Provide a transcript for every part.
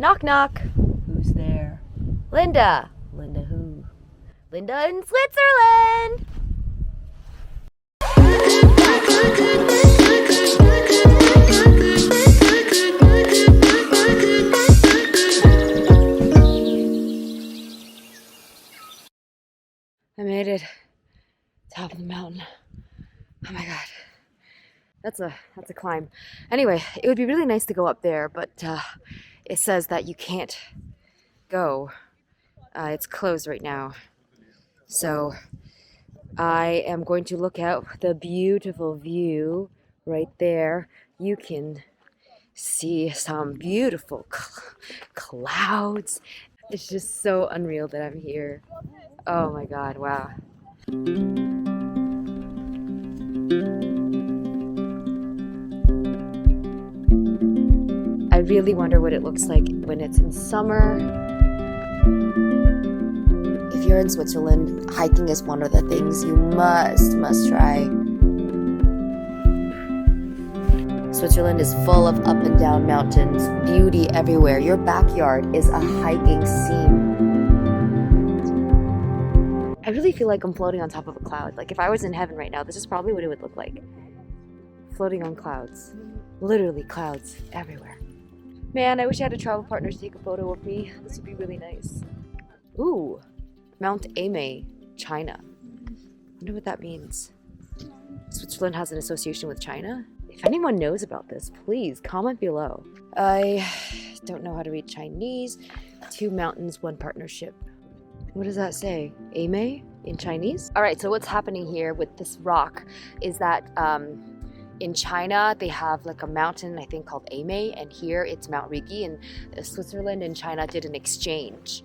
Knock knock. Who's there? Linda. Linda who? Linda in Switzerland. I made it. Top of the mountain. Oh my god. That's a climb. Anyway, it would be really nice to go up there, but it says that you can't go. It's closed right now. So I am going to look out the beautiful view right there. You can see some beautiful clouds. It's just so unreal that I'm here. Oh my god, wow. I really wonder what it looks like when it's in summer. If you're in Switzerland, hiking is one of the things you must try. Switzerland is full of up and down mountains, beauty everywhere. Your backyard is a hiking scene. I really feel like I'm floating on top of a cloud. Like if I was in heaven right now, this is probably what it would look like. Floating on clouds. Literally clouds everywhere. Man, I wish I had a travel partner to take a photo of me. This would be really nice. Ooh, Mount Aimei, China. I wonder what that means. Switzerland has an association with China? If anyone knows about this, please comment below. I don't know how to read Chinese. 2 mountains, 1 partnership. What does that say? Aimei in Chinese? All right, so what's happening here with this rock is that in China, they have like a mountain, I think, called Aimei, and here it's Mount Rigi, and Switzerland and China did an exchange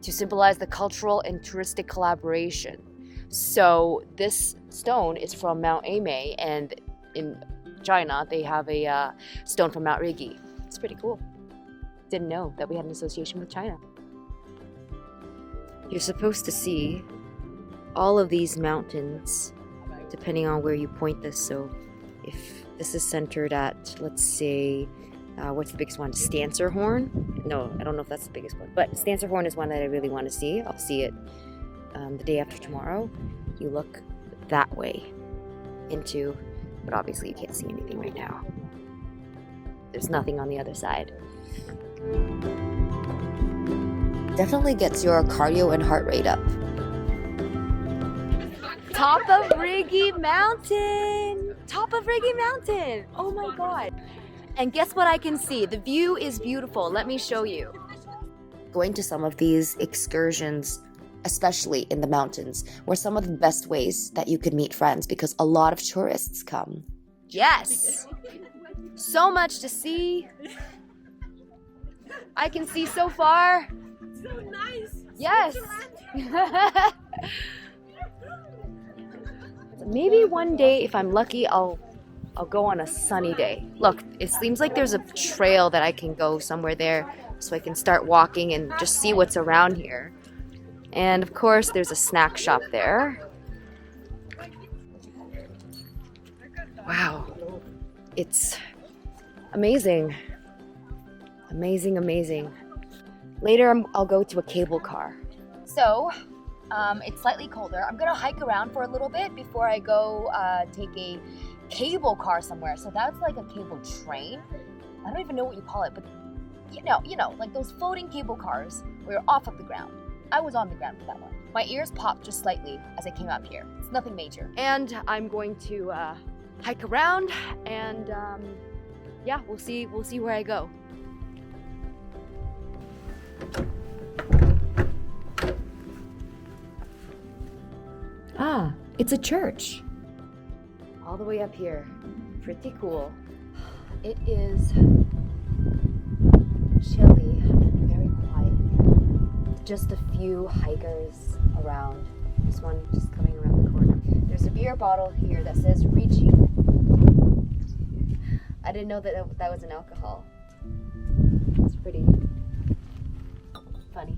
to symbolize the cultural and touristic collaboration. So this stone is from Mount Aimei, and in China, they have a stone from Mount Rigi. It's pretty cool. Didn't know that we had an association with China. You're supposed to see all of these mountains, depending on where you point this. So if this is centered at, let's say, what's the biggest one? Stanserhorn? No, I don't know if that's the biggest one. But Stanserhorn is one that I really want to see. I'll see it the day after tomorrow. You look that way into, but obviously you can't see anything right now. There's nothing on the other side. Definitely gets your cardio and heart rate up. Top of Rigi Mountain! Top of Rigi Mountain! Oh my god. And guess what I can see? The view is beautiful. Let me show you. Going to some of these excursions, especially in the mountains, were some of the best ways that you could meet friends because a lot of tourists come. Yes! So much to see. I can see so far. So nice. Yes. Maybe one day, if I'm lucky, I'll go on a sunny day. Look, it seems like there's a trail that I can go somewhere there so I can start walking and just see what's around here. And of course, there's a snack shop there. Wow. It's amazing. Amazing, amazing. Later, I'll go to a cable car. So, it's slightly colder. I'm gonna hike around for a little bit before I go take a cable car somewhere. So that's like a cable train. I don't even know what you call it, but you know, like those floating cable cars where you're off of the ground. I was on the ground with that one. My ears popped just slightly as I came up here. It's nothing major. And I'm going to hike around, and yeah, we'll see where I go. Ah, it's a church. All the way up here. Pretty cool. It is chilly, very quiet here. Just a few hikers around. This one just coming around the corner. There's a beer bottle here that says Rigi. I didn't know that was an alcohol. It's pretty funny.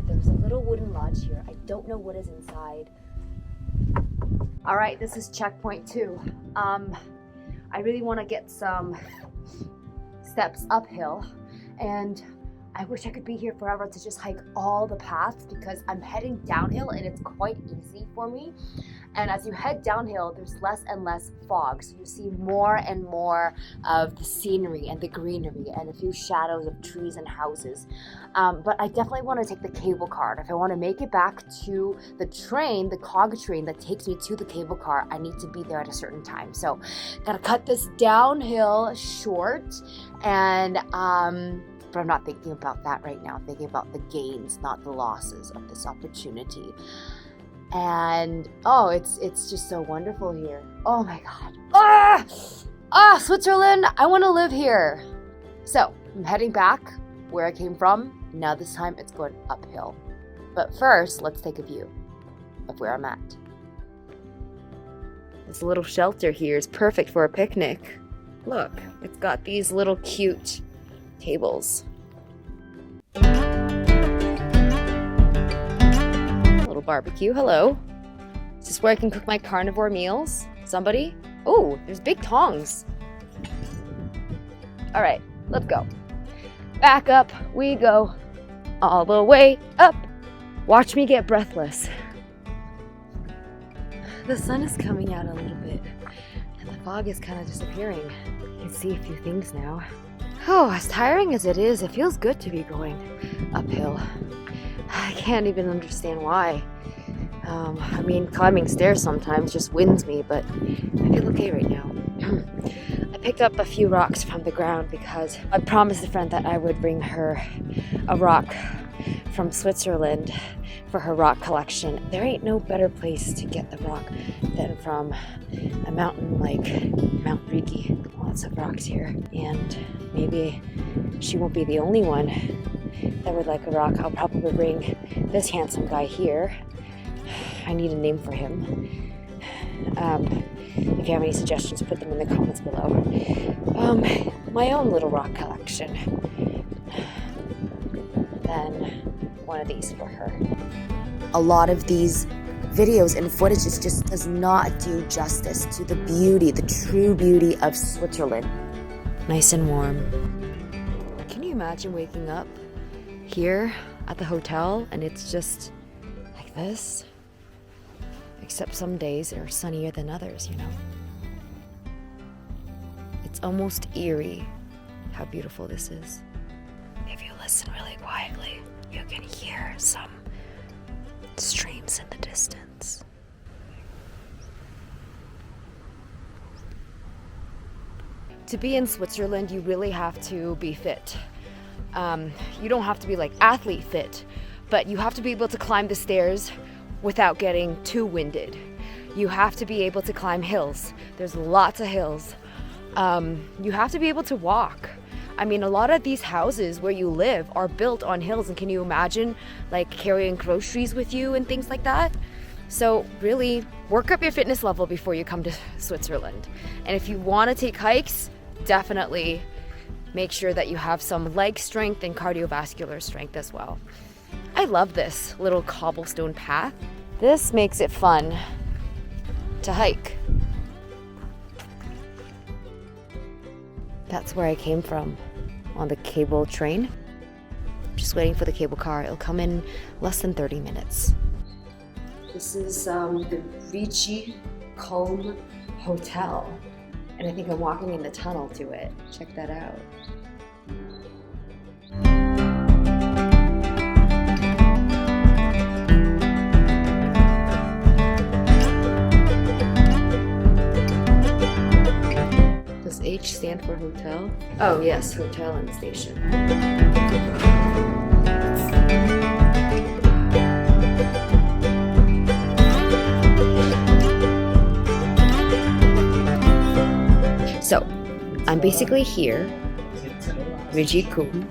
There's a little wooden lodge here. I don't know what is inside. All right, this is checkpoint 2. I really want to get some steps uphill, and I wish I could be here forever to just hike all the paths because I'm heading downhill and it's quite easy for me. And as you head downhill, there's less and less fog. So you see more and more of the scenery and the greenery and a few shadows of trees and houses. But I definitely want to take the cable car. If I want to make it back to the train, the cog train that takes me to the cable car, I need to be there at a certain time. So gotta cut this downhill short. And but I'm not thinking about that right now. I'm thinking about the gains, not the losses of this opportunity. And oh, it's just so wonderful here. Oh my God. Switzerland, I want to live here. So I'm heading back where I came from. Now this time it's going uphill. But first, let's take a view of where I'm at. This little shelter here is perfect for a picnic. Look, it's got these little cute tables. Little barbecue, hello. Is this where I can cook my carnivore meals? Somebody? Oh, there's big tongs. All right, let's go. Back up we go. All the way up. Watch me get breathless. The sun is coming out a little bit, and the fog is kind of disappearing. You can see a few things now. Oh, as tiring as it is, it feels good to be going uphill. I can't even understand why. I mean, climbing stairs sometimes just wins me, but I feel okay right now. I picked up a few rocks from the ground because I promised a friend that I would bring her a rock from Switzerland for her rock collection. There ain't no better place to get the rock than from a mountain like Mount Rigi. Lots of rocks here, and maybe she won't be the only one that would like a rock. I'll probably bring this handsome guy here. I need a name for him. If you have any suggestions, put them in the comments below. My own little rock collection. Then one of these for her. A lot of these videos and footages just does not do justice to the beauty, the true beauty of Switzerland. Nice and warm. Can you imagine waking up here at the hotel and it's just like this? Except some days are sunnier than others, you know? It's almost eerie how beautiful this is. If you listen really quietly, you can hear some streams in the distance. To be in Switzerland, you really have to be fit. You don't have to be like athlete fit, but you have to be able to climb the stairs without getting too winded. You have to be able to climb hills. There's lots of hills. You have to be able to walk. I mean, a lot of these houses where you live are built on hills, and can you imagine like carrying groceries with you and things like that? So really work up your fitness level before you come to Switzerland. And if you want to take hikes, definitely make sure that you have some leg strength and cardiovascular strength as well. I love this little cobblestone path. This makes it fun to hike. That's where I came from, on the cable train. Just waiting for the cable car. It'll come in less than 30 minutes. This is the Rigi Culm Hotel. And I think I'm walking in the tunnel to it. Check that out. Does H stand for hotel? Oh yes, hotel and station. So, I'm basically here, Rigi Culm,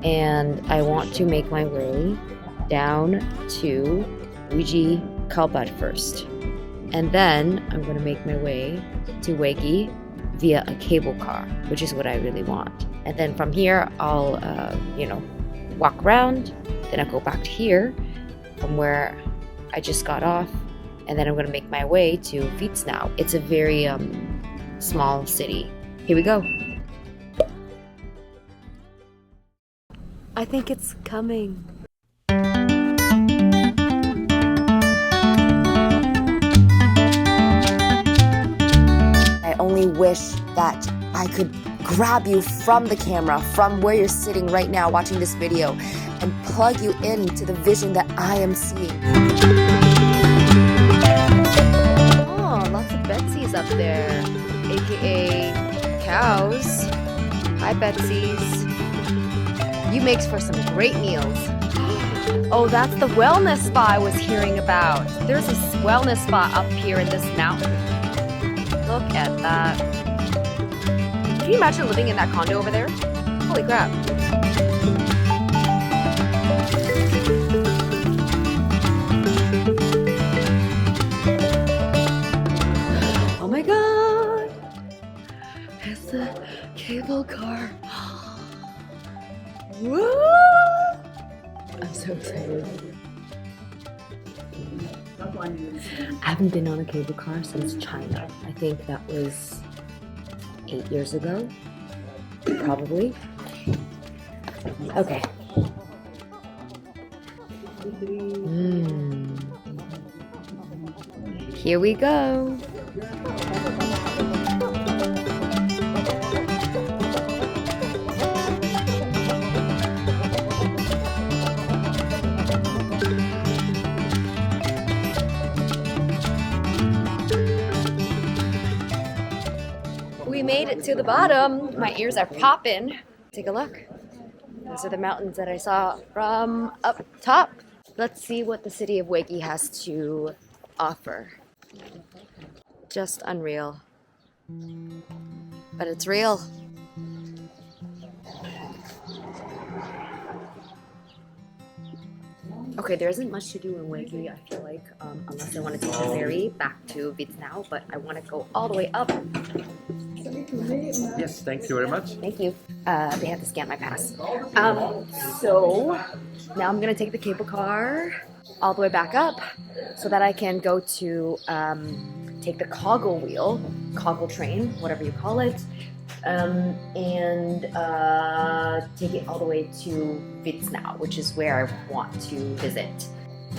and I want to make my way down to Rigi Kalbad first. And then I'm going to make my way to Wegi via a cable car, which is what I really want. And then from here, I'll, walk around. Then I'll go back to here from where I just got off. And then I'm going to make my way to Witznau. It's a very small city. Here we go. I think it's coming. I only wish that I could grab you from the camera, from where you're sitting right now watching this video, and plug you into the vision that I am seeing. Oh, lots of Betsy's up there, aka cows. Hi, Betsy's. You makes for some great meals. Oh, that's the wellness spa I was hearing about. There's a wellness spa up here in this mountain. Look at that. Can you imagine living in that condo over there? Holy crap. Oh my god. It's the cable car. Woo! I'm so excited. I haven't been on a cable car since China. I think that was 8 years ago, probably. Okay. Here we go. We made it to the bottom. My ears are popping. Take a look. Those are the mountains that I saw from up top. Let's see what the city of Wakey has to offer. Just unreal. But it's real. Okay, there isn't much to do in Wakey, I feel like, unless I want to take the ferry back to Vietnam, but I want to go all the way up. Yes, thank you very much. Thank you. They have to scan my pass. So now I'm gonna take the cable car all the way back up so that I can go to take the coggle train, whatever you call it, and take it all the way to Vietnam, which is where I want to visit.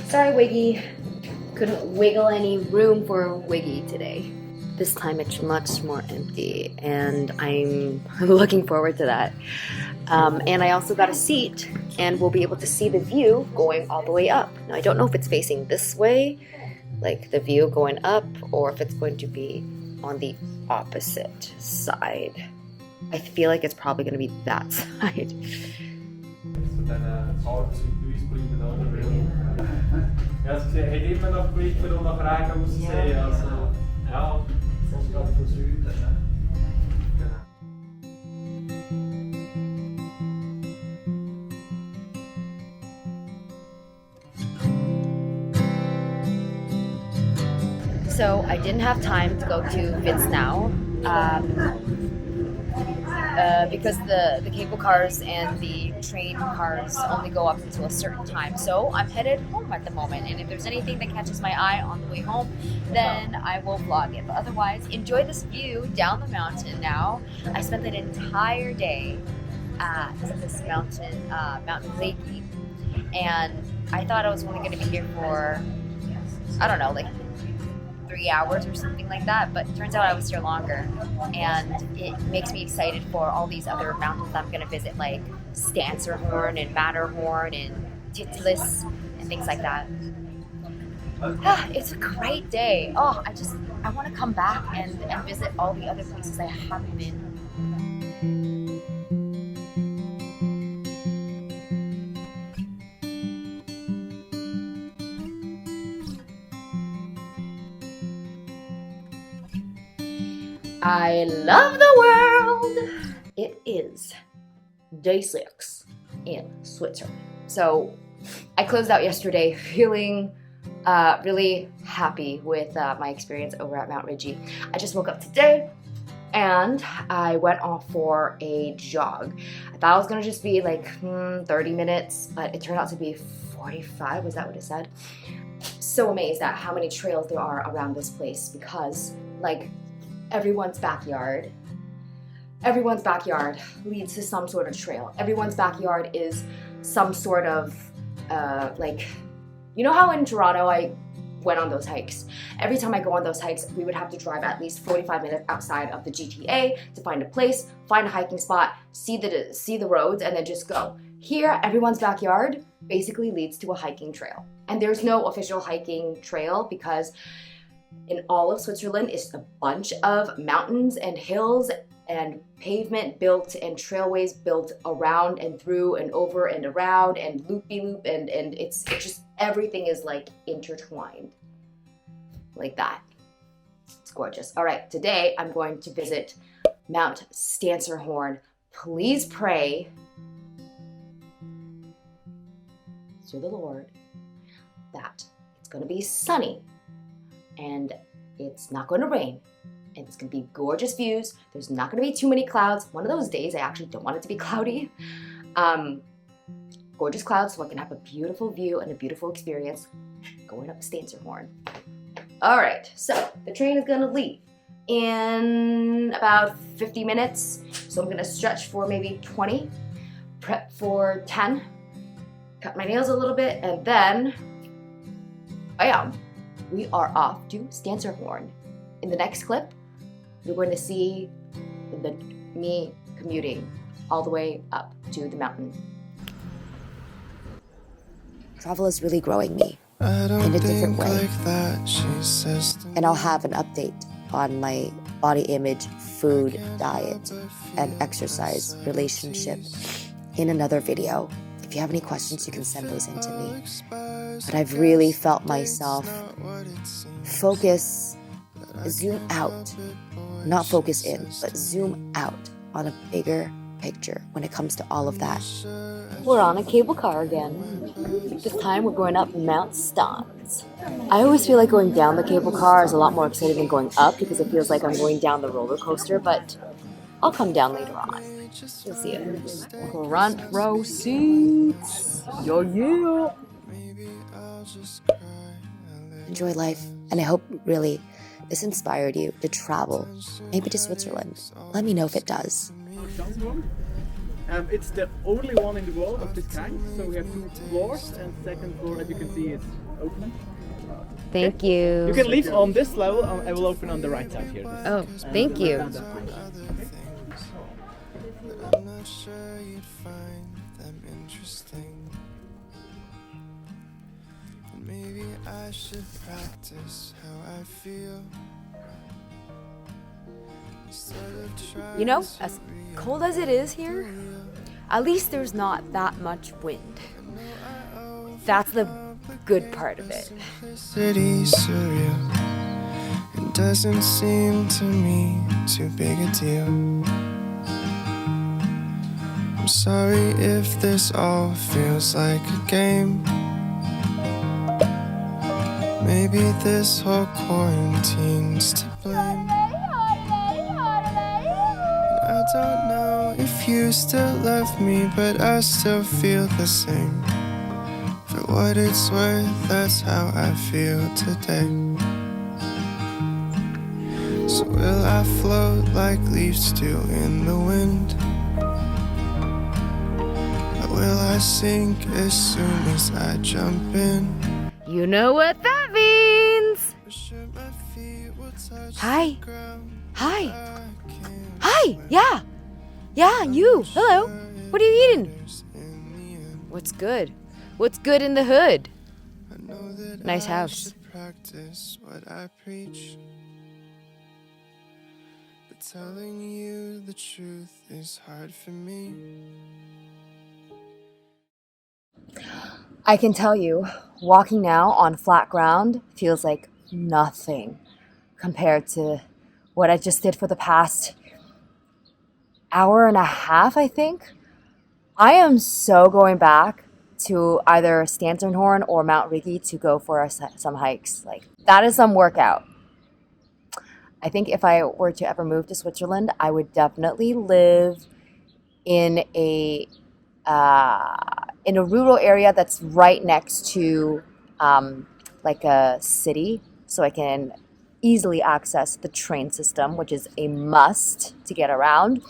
Sorry, Wiggy. Couldn't wiggle any room for Wiggy today. This time it's much more empty, and I'm looking forward to that. And I also got a seat, and we'll be able to see the view going all the way up. Now, I don't know if it's facing this way, like the view going up, or if it's going to be on the opposite side. I feel like it's probably going to be that side. Ja, es hat immer noch Gewitter und nach Regen ausgesehen. Also, ja, sonst gerade von Süden. Genau. So I didn't have time to go to Vietnam because the cable cars and the train cars only go up until a certain time. So I'm headed home at the moment, and if there's anything that catches my eye on the way home, then I will vlog it. But otherwise, enjoy this view down the mountain now. I spent an entire day at this mountain, Mountain Lakey, and I thought I was only going to be here for, I don't know, like 3 hours or something like that, but it turns out I was here longer, and it makes me excited for all these other mountains that I'm going to visit, like Stanserhorn and Matterhorn and Titlis and things like that. It's a great day. Oh, I want to come back and visit all the other places I haven't been. I love the world! It is day 6 in Switzerland. So I closed out yesterday feeling really happy with my experience over at Mount Ridgey. I just woke up today and I went off for a jog. I thought it was gonna just be like 30 minutes, but it turned out to be 45, was that what it said? So amazed at how many trails there are around this place because like everyone's backyard everyone's backyard leads to some sort of trail. Everyone's backyard is some sort of, like, you know how in Toronto I went on those hikes? Every time I go on those hikes, we would have to drive at least 45 minutes outside of the GTA to find a place, find a hiking spot, see the roads, and then just go. Here, everyone's backyard basically leads to a hiking trail. And there's no official hiking trail because in all of Switzerland, it's a bunch of mountains and hills and pavement built and trailways built around and through and over and around and loopy-loop and it's just, everything is like intertwined like that. It's gorgeous. All right, today I'm going to visit Mount Stanserhorn. Please pray to the Lord that it's going to be sunny and it's not going to rain and it's going to be gorgeous views. There's not going to be too many clouds. One of those days I actually don't want it to be cloudy. Gorgeous clouds so I can have a beautiful view and a beautiful experience going up Stanserhorn. All right, so the train is going to leave in about 50 minutes. So I'm going to stretch for maybe 20, prep for 10, cut my nails a little bit, and then bam, we are off to Stanserhorn. In the next clip, you're going to see me commuting all the way up to the mountain. Travel is really growing me in a different way. And I'll have an update on my body image, food, diet, and exercise relationship in another video. If you have any questions, you can send those in to me. But I've really felt myself zoom out, not focus in, but zoom out on a bigger picture when it comes to all of that. We're on a cable car again. This time we're going up Mount Stans. I always feel like going down the cable car is a lot more exciting than going up because it feels like I'm going down the roller coaster, but I'll come down later on. You'll see it. Front row seats. Yo, yeah. Enjoy life, and I hope really this inspired you to travel, maybe to Switzerland. Let me know if it does. It's the only one in the world of this kind, so we have 2 floors, and the second floor, as you can see, is open. Thank you. You can leave on this level, I will open on the right side here. Oh, thank you. I'm not sure you'd find them interesting. And maybe I should practice how I feel. You know, as cold as it is here, at least there's not that much wind. That's the good part of it. City's surreal. It doesn't seem to me too big a deal. I'm sorry if this all feels like a game. Maybe this whole quarantine's to blame. I don't know if you still love me, but I still feel the same. For what it's worth, that's how I feel today. So will I float like leaves do in the wind? Or will I sink as soon as I jump in? You know what that means. Hi. Hi. Hi. Yeah. Yeah, you. Hello. What are you eating? What's good? What's good in the hood? Nice house. Practice what I preach. But telling you the truth is hard for me. I can tell you, walking now on flat ground feels like nothing compared to what I just did for the past hour and a half, I think. I am so going back to either Stanserhorn or Mount Rigi to go for some hikes. Like, that is some workout. I think if I were to ever move to Switzerland, I would definitely live in a rural area that's right next to like a city, so I can easily access the train system, which is a must to get around.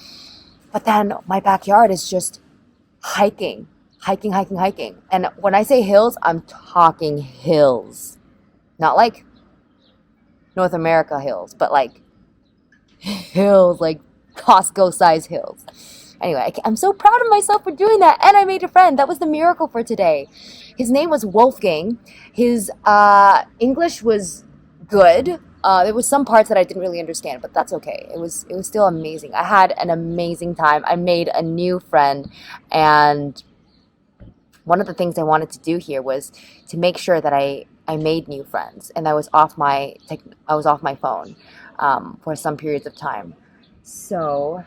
But then my backyard is just hiking. And when I say hills, I'm talking hills. Not like North America hills, but like hills, like Costco size hills. Anyway, I'm so proud of myself for doing that. And I made a friend. That was the miracle for today. His name was Wolfgang. His English was good. There was some parts that I didn't really understand, but that's okay. It was still amazing. I had an amazing time. I made a new friend, and one of the things I wanted to do here was to make sure that I made new friends, and I was off my phone for some periods of time. So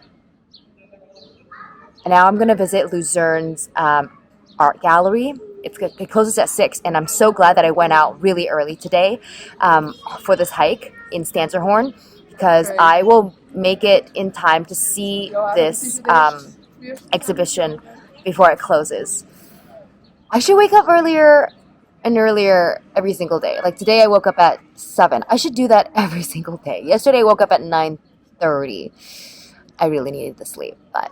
now I'm gonna visit Luzerne's art gallery. It closes at 6, and I'm so glad that I went out really early today for this hike in Stanserhorn, because I will make it in time to see this exhibition before it closes. I should wake up earlier and earlier every single day. Like today I woke up at 7. I should do that every single day. Yesterday I woke up at 9:30. I really needed the sleep, but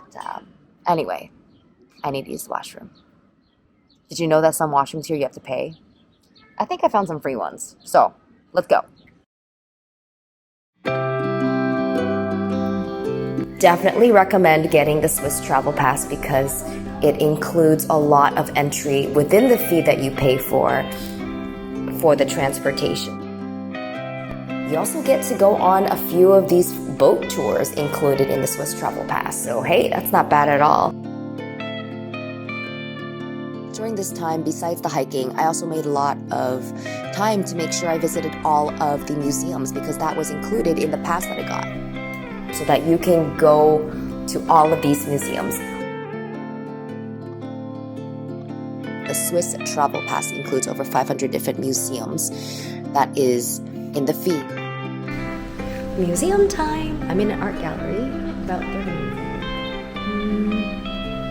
anyway, I need to use the washroom. Did you know that some washrooms here you have to pay? I think I found some free ones. So, let's go. Definitely recommend getting the Swiss Travel Pass because it includes a lot of entry within the fee that you pay for the transportation. You also get to go on a few of these boat tours included in the Swiss Travel Pass. So, hey, that's not bad at all. During this time, besides the hiking, I also made a lot of time to make sure I visited all of the museums because that was included in the pass that I got. So that you can go to all of these museums. The Swiss Travel Pass includes over 500 different museums. That is in the fee. Museum time! I'm in an art gallery, about 30 minutes.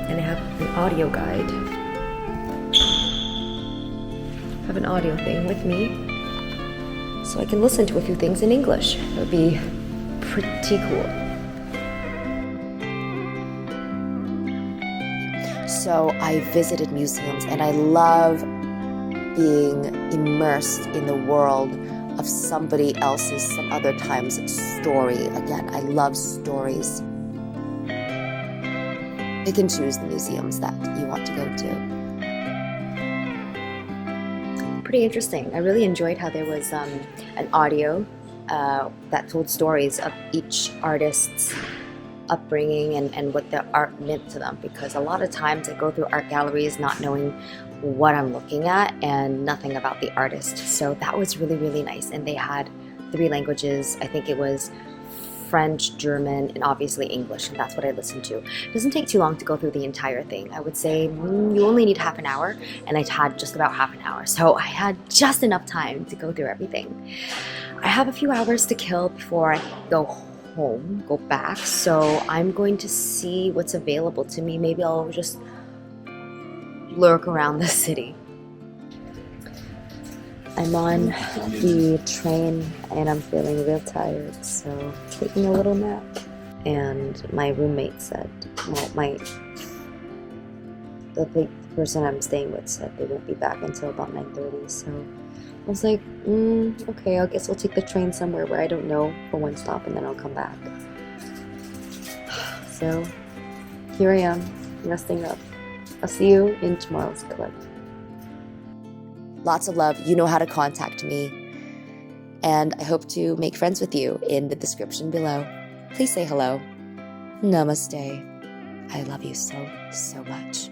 And I have an audio guide. I have an audio thing with me, so I can listen to a few things in English. That would be pretty cool. So I visited museums, and I love being immersed in the world of somebody else's, some other time's story. Again, I love stories. You can choose the museums that you want to go to. Pretty interesting. I really enjoyed how there was an audio that told stories of each artist's upbringing and what the art meant to them, because a lot of times I go through art galleries not knowing what I'm looking at and nothing about the artist. So that was really, really nice. And they had 3 languages. I think it was French, German, and obviously English, and that's what I listened to. It doesn't take too long to go through the entire thing. I would say you only need half an hour, and I had just about half an hour, so I had just enough time to go through everything. I have a few hours to kill before I go back, so I'm going to see what's available to me. Maybe I'll just lurk around the city. I'm on the train and I'm feeling real tired, so taking a little nap. And my roommate said, well, the person I'm staying with said they won't be back until about 9:30. So I was like, okay, I guess I'll take the train somewhere where I don't know for one stop, and then I'll come back. So here I am, resting up. I'll see you in tomorrow's clip. Lots of love. You know how to contact me. And I hope to make friends with you in the description below. Please say hello. Namaste. I love you so, so much.